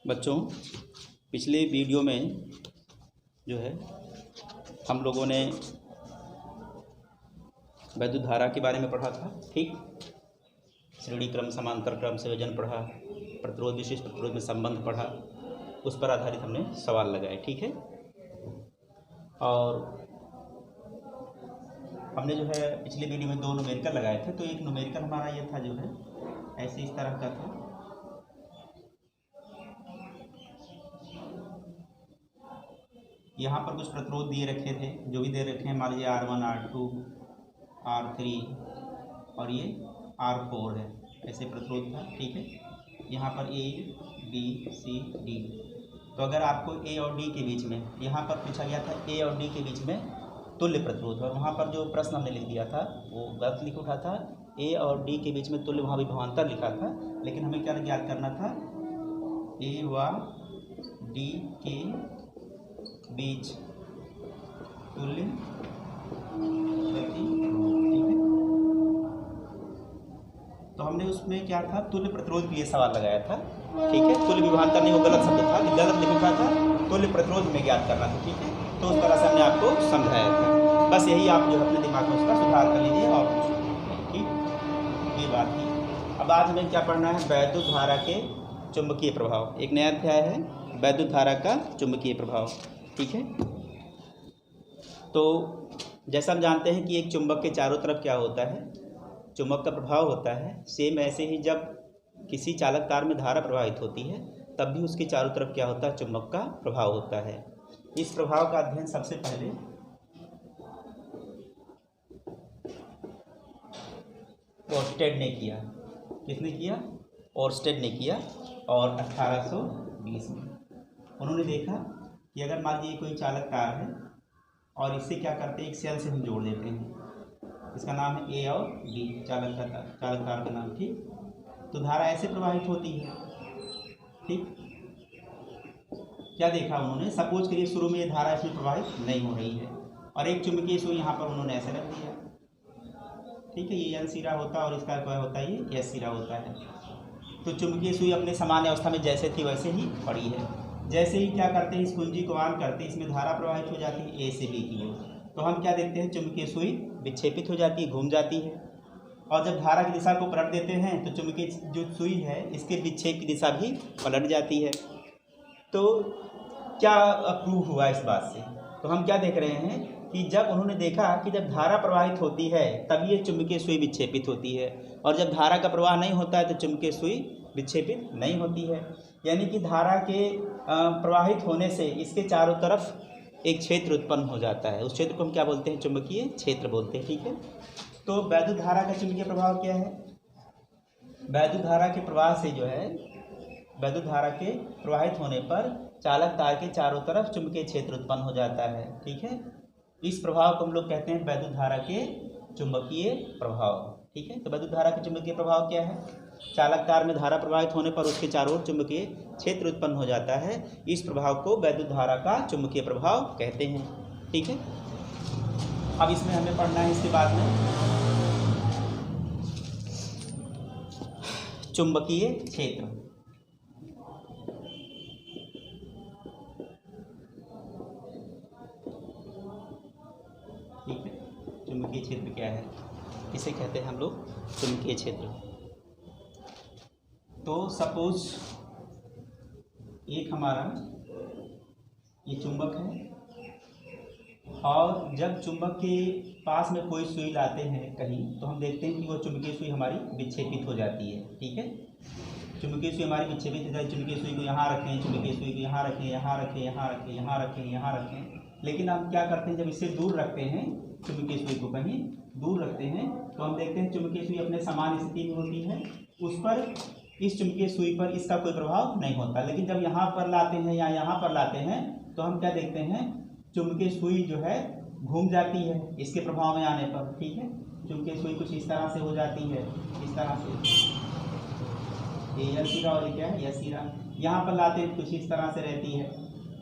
बच्चों, पिछले वीडियो में जो है हम लोगों ने वैद्युत धारा के बारे में पढ़ा था। ठीक, श्रेणी क्रम, समांतर क्रम, संयोजन पढ़ा, प्रतिरोध विशिष्ट प्रतिरोध में संबंध पढ़ा, उस पर आधारित हमने सवाल लगाए। ठीक है, और हमने जो है पिछले वीडियो में 2 न्यूमेरिकल लगाए थे। तो एक न्यूमेरिकल हमारा ये था जो है ऐसे इस तरह का था। यहाँ पर कुछ प्रतिरोध दिए रखे थे, जो भी दे रखे हैं, मान लीजिए R1, R2, R3 और ये R4 है, ऐसे प्रतिरोध था। ठीक है, यहाँ पर A, B, C, D। तो अगर आपको A और D के बीच में, यहाँ पर पूछा गया था A और D के बीच में तुल्य प्रतिरोध, और वहाँ पर जो प्रश्न हमने लिख दिया था वो गलत लिख उठा था। A और D के बीच में तुल्य, वहाँ भी भावांतर लिखा था, लेकिन हमें क्या ज्ञात करना था? A व D के बीच तुल्य गति। ठीक है, तो हमने उसमें क्या था, तुल्य प्रतिरोध के लिए सवाल लगाया था। ठीक है, तुल्य विभावांतर नहीं, वो गलत शब्द था, गलत लिखा था, तुल्य प्रतिरोध में ज्ञात करना था। ठीक है, तो उस तरह से हमने आपको समझाया था। बस यही आप जो अपने दिमाग में उसका सुधार कर लीजिए और कुछ नहीं। ठीक, ये बात थी। अब आज हमें क्या पढ़ना है? वैद्युत धारा के चुंबकीय प्रभाव। एक नया अध्याय है, वैद्युत धारा का चुंबकीय प्रभाव। ठीक है, तो जैसा हम जानते हैं कि एक चुंबक के चारों तरफ क्या होता है, चुंबक का प्रभाव होता है। सेम ऐसे ही जब किसी चालक तार में धारा प्रवाहित होती है तब भी उसके चारों तरफ क्या होता है? चुंबक का प्रभाव होता है। इस प्रभाव का अध्ययन सबसे पहले ओर्स्टेड ने किया। किसने किया? ओर्स्टेड ने किया, और 1820 में उन्होंने देखा कि अगर मान लीजिए कोई चालक तार है और इससे क्या करते हैं, एक सेल से हम जोड़ देते हैं, इसका नाम है A और B, चालक तार का नाम। ठीक, तो धारा ऐसे प्रवाहित होती है। ठीक, क्या देखा उन्होंने? सपोज करिए शुरू में ये धारा इसमें प्रवाहित नहीं हो रही है और एक चुंबकीय सुई यहाँ पर उन्होंने ऐसे रख दिया। ठीक है, ये N सिरा होता है और इसका क्या होता है, ये S सिरा होता है। तो चुंबकीय सुई अपने सामान्य अवस्था में जैसे थी वैसे ही पड़ी है। जैसे ही क्या करते हैं, इस कुंजी को ऑन करते हैं, इसमें धारा प्रवाहित हो जाती है A से B की ओर। तो हम क्या देखते हैं, चुंबकीय सुई विक्षेपित हो जाती है, घूम जाती है। और जब धारा की दिशा को पलट देते हैं तो चुंबकीय जो सुई है इसके विक्षेप की दिशा भी पलट जाती है। तो क्या प्रूव हुआ इस बात से? तो हम क्या देख रहे हैं कि जब उन्होंने देखा कि जब धारा प्रवाहित होती है तब ये चुंबकीय सुई विक्षेपित होती है, और जब धारा का प्रवाह नहीं होता है तो चुंबकीय सुई विक्षेपित नहीं होती है। यानी कि धारा के प्रवाहित होने से इसके चारों तरफ एक क्षेत्र उत्पन्न हो जाता है। उस क्षेत्र को हम क्या बोलते हैं? चुंबकीय क्षेत्र बोलते हैं। ठीक है, तो वैद्युत धारा का चुंबकीय प्रभाव क्या है? वैद्युत धारा के प्रवाह से जो है, वैद्युत धारा के प्रवाहित होने पर चालक तार के चारों तरफ चुंबकीय क्षेत्र उत्पन्न हो जाता है। ठीक है, इस प्रभाव को हम लोग कहते हैं वैद्युत धारा के चुंबकीय प्रभाव। ठीक है, तो वैद्युत धारा के चुंबकीय प्रभाव क्या है? चालक तार में धारा प्रवाहित होने पर उसके चारों ओर चुंबकीय क्षेत्र उत्पन्न हो जाता है। इस प्रभाव को वैद्युत धारा का चुंबकीय प्रभाव कहते हैं। ठीक है, अब इसमें हमें पढ़ना है इसके बाद में चुंबकीय क्षेत्र। ठीक है, चुंबकीय क्षेत्र क्या है? इसे कहते हैं हम लोग चुंबकीय क्षेत्र। तो सपोज एक हमारा ये चुंबक है, और जब चुंबक के पास में कोई सुई लाते हैं कहीं, तो हम देखते हैं कि वो चुंबकीय सुई हमारी विक्षेपित हो जाती है। ठीक है, चुंबकीय सुई हमारी विक्षेपित हो जाती है। चुंबकीय सुई को यहाँ रखें, चुंबकीय सुई को यहाँ रखें, यहाँ रखें, यहाँ रखें, यहाँ रखें, यहाँ रखें, लेकिन हम क्या करते हैं, जब इससे दूर रखते हैं, चुंबकीय सुई को कहीं दूर रखते हैं, तो हम देखते हैं चुंबकीय सुई अपने समान स्थिति में होती है। उस पर, इस चुंबकीय सुई पर इसका कोई प्रभाव नहीं होता। लेकिन जब यहाँ पर लाते हैं या यहाँ पर लाते हैं तो हम क्या देखते हैं, चुंबकीय सुई जो है घूम जाती है इसके प्रभाव में आने पर। ठीक है, चुंबकीय सुई कुछ इस तरह से हो जाती है, इस तरह से, ये L सिरा और ये क्या है, S सिरा। यहाँ पर लाते हैं कुछ इस तरह से रहती है।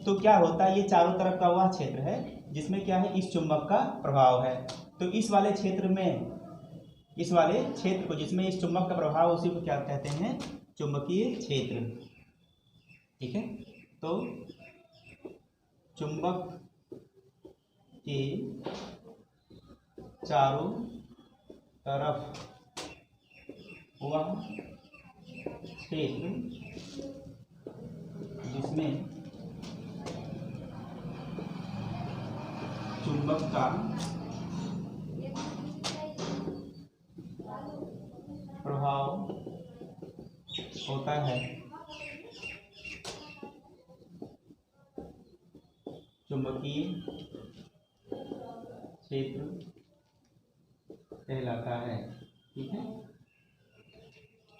तो क्या होता है, ये चारों तरफ का वह क्षेत्र है जिसमें क्या है, इस चुंबक का प्रभाव है। तो इस वाले क्षेत्र में, इस वाले क्षेत्र को जिसमें इस चुंबक का प्रभाव, उसी को क्या कहते हैं? चुंबकीय क्षेत्र। ठीक है। तो चुंबक के चारों तरफ वह क्षेत्र जिसमें चुंबक का प्रभाव होता है चुंबकीय क्षेत्र कहलाता है। ठीक है।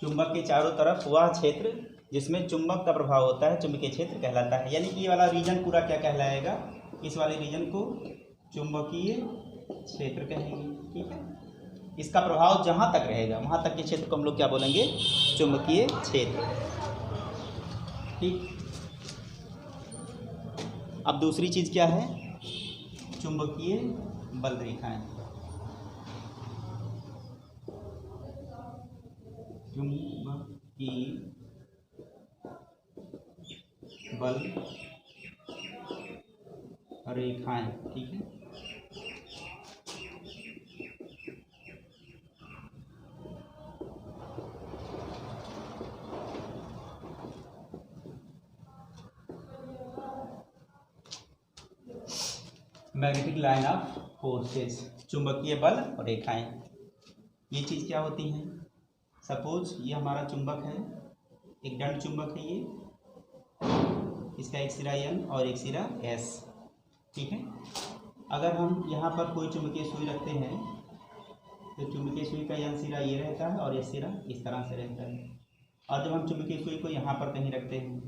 चुंबक के चारों तरफ वह क्षेत्र जिसमें चुंबक का प्रभाव होता है चुंबकीय क्षेत्र कहलाता है। यानी कि ये वाला रीजन पूरा क्या कहलाएगा, इस वाले रीजन को चुंबकीय क्षेत्र कहेंगे। ठीक है। इसका प्रभाव जहाँ तक रहेगा वहाँ तक के क्षेत्र को हम लोग क्या बोलेंगे, चुंबकीय क्षेत्र। ठीक। अब दूसरी चीज़ क्या है, चुंबकीय बल रेखाएं। चुंबकीय बल रेखाएं। ठीक है। मैग्नेटिक लाइन ऑफ फोर्सेस, चुंबकीय बल और रेखाएं। ये चीज़ क्या होती हैं, सपोज ये हमारा चुंबक है, एक दंड चुंबक है ये, इसका एक सिरा N और एक सिरा S। ठीक है। अगर हम यहाँ पर कोई चुंबकीय सुई रखते हैं तो चुंबकीय सुई का N सिरा ये रहता है और S सिरा इस तरह से रहता है। और जब हम चुंबकीय सुई को यहाँ पर कहीं रखते हैं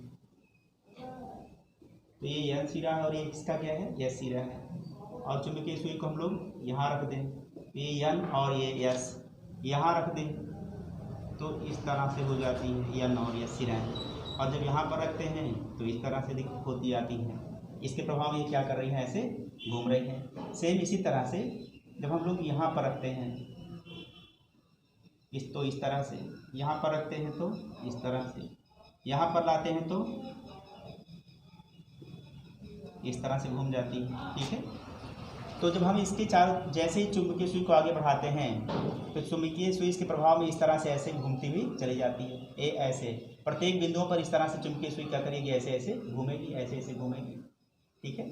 तो ये N सिरा है और ये इसका क्या है, S सिरा है। और चुंबकीय सुई को हम लोग यहाँ रख दें, ये N और ये S यहाँ रख दें तो इस तरह से हो जाती है N और S सिराएँ। और जब यहाँ पर रखते हैं तो इस तरह से होती आती है। इसके प्रभाव ये क्या कर रही है, ऐसे घूम रही है। सेम इसी तरह से जब हम लोग यहाँ पर रखते हैं इस तरह से, यहाँ पर रखते हैं तो इस तरह से, यहाँ पर लाते हैं तो इस तरह से घूम जाती है। ठीक है। तो जब हम इसके चार जैसे ही चुंबकीय सुई को आगे बढ़ाते हैं तो चुंबकीय सुई के प्रभाव में इस तरह से ऐसे घूमती हुई चली जाती है। ये ऐसे प्रत्येक बिंदुओं पर इस तरह से चुंबकीय सुई क्या करेगी, ऐसे ऐसे घूमेगी, ऐसे ऐसे घूमेगी। ठीक है।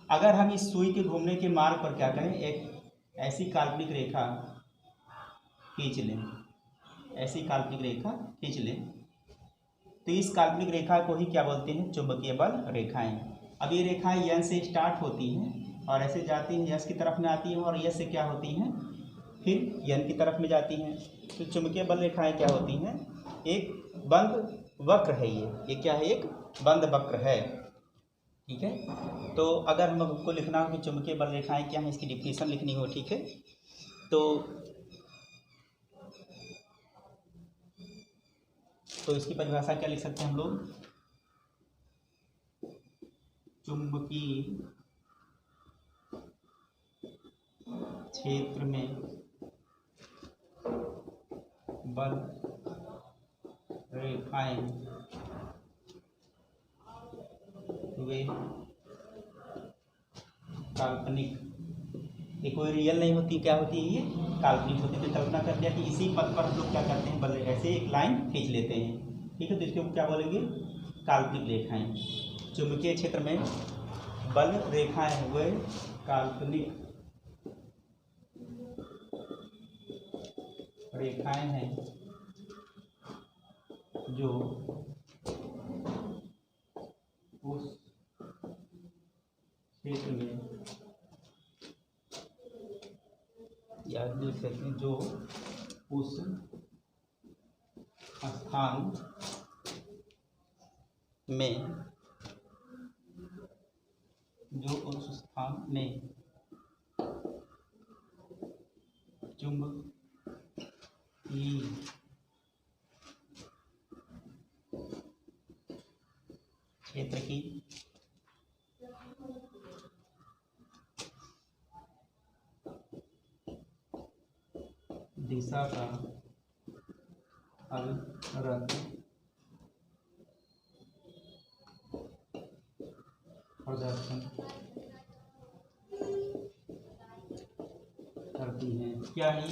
अगर हम इस सुई के घूमने के मार्ग पर क्या करें, एक ऐसी काल्पनिक रेखा खींच लें, ऐसी काल्पनिक रेखा खींच लें तो इस काल्पनिक रेखा को ही क्या बोलते हैं, चुंबकीय बल रेखाएं। अब ये रेखाएं N से स्टार्ट होती हैं और ऐसे जाती हैं, S की तरफ में आती हैं और S से क्या होती हैं, फिर N की तरफ में जाती हैं। तो चुंबकीय बल रेखाएं क्या होती हैं, एक बंद वक्र है। ये क्या है, एक बंद वक्र है। ठीक है। तो अगर हमको लिखना हो कि चुंबकीय बल रेखाएं क्या है, इसकी डिफिनीशन लिखनी हो, ठीक है, तो इसकी परिभाषा क्या लिख सकते हैं हम लोग, चुंबकीय क्षेत्र में बल रेखाएं वे काल्पनिक, ये कोई रियल नहीं होती, क्या होती है, ये काल्पनिक होती है। तो कल्पना कर दिया कि इसी पथ पर हम लोग क्या करते हैं, बल ऐसे एक लाइन खींच लेते हैं। ठीक है। तो इसके क्या बोलेंगे, काल्पनिक रेखाएं। चुंबकीय क्षेत्र में बल रेखाएं वे काल्पनिक रेखाएं हैं जो उस क्षेत्र में या जो उस स्थान में चुंबकीय क्षेत्र की दिशा का अभिरत प्रदर्शन करती हैं। क्या है?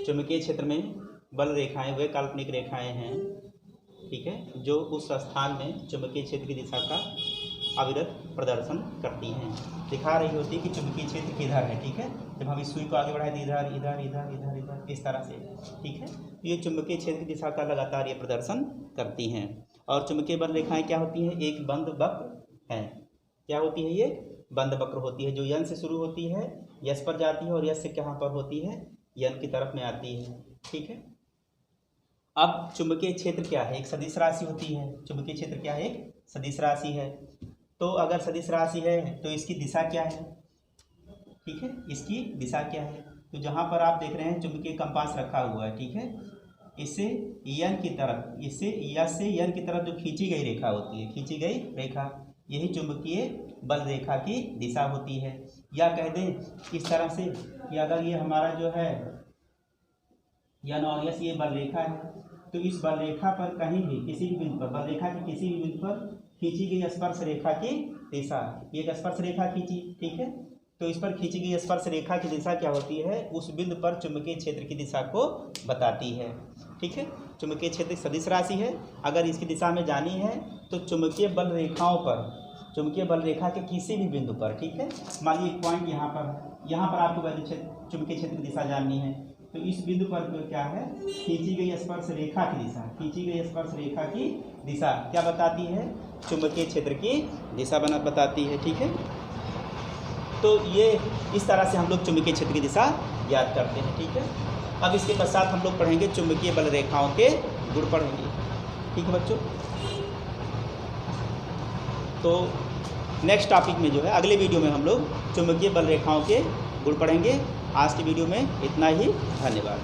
चुंबकीय क्षेत्र में बल रेखाएं वे काल्पनिक रेखाएं हैं, ठीक है, जो उस स्थान में चुंबकीय क्षेत्र की दिशा का अविरत प्रदर्शन करती हैं। दिखा रही होती है कि चुंबकीय क्षेत्र किधर है, ठीक है। जब हम इस सुई को आगे बढ़ाए तो इधर इधर इधर इधर इधर इस तरह से, ठीक है। तो ये चुंबकीय क्षेत्र की दिशा का लगातार ये प्रदर्शन करती हैं। और चुंबकीय बल रेखाएं क्या होती हैं? एक बंद वक्र है। क्या होती है? ये बंद वक्र होती है, जो यन से शुरू होती है, यस पर जाती है, और यस से कहाँ पर होती है? यन की तरफ में आती है, ठीक है। अब चुंबकीय क्षेत्र क्या है? एक सदिश राशि होती है। चुंबकीय क्षेत्र क्या है? एक सदिश राशि है। तो अगर सदिश राशि है तो इसकी दिशा क्या है, ठीक है, इसकी दिशा क्या है? तो जहाँ पर आप देख रहे हैं चुंबकीय कंपास रखा हुआ है, ठीक है, इससे यन की तरफ, इससे यस से यन की तरफ जो खींची गई रेखा होती है, खींची गई रेखा, यही चुंबकीय बल रेखा की दिशा होती है। या कह दें इस तरह से कि अगर ये हमारा जो है यन और यस ये बल रेखा है, तो इस बल रेखा पर कहीं भी किसी भी बिंदु पर, बल रेखा के किसी भी बिंदु पर खींची गई स्पर्श रेखा की दिशा, एक स्पर्श रेखा खींची, ठीक है, तो इस पर खींची गई स्पर्श रेखा की दिशा क्या होती है? उस बिंदु पर चुंबकीय क्षेत्र की दिशा को बताती है, ठीक है। चुंबकीय क्षेत्र सदिश राशि है। अगर इसकी दिशा में जानी है तो चुंबकीय बल रेखाओं पर, चुंबकीय बल रेखा के किसी भी बिंदु पर, ठीक है, मान लीजिए एक पॉइंट यहाँ पर आपको चुंबकीय क्षेत्र की दिशा जाननी है, तो इस बिंदु पर क्या है? खींची गई स्पर्श रेखा की दिशा, खींची गई स्पर्श रेखा की दिशा क्या बताती है? चुंबकीय क्षेत्र की दिशा बताती है, ठीक है। तो ये इस तरह से हम लोग चुंबकीय क्षेत्र की दिशा याद करते हैं, ठीक है। अब इसके पश्चात हम लोग पढ़ेंगे चुंबकीय बल रेखाओं के गुण पढ़ेंगे, ठीक है बच्चों। तो नेक्स्ट टॉपिक में जो है अगले वीडियो में हम लोग चुंबकीय बल रेखाओं के गुण पढ़ेंगे। आज की वीडियो में इतना ही, धन्यवाद।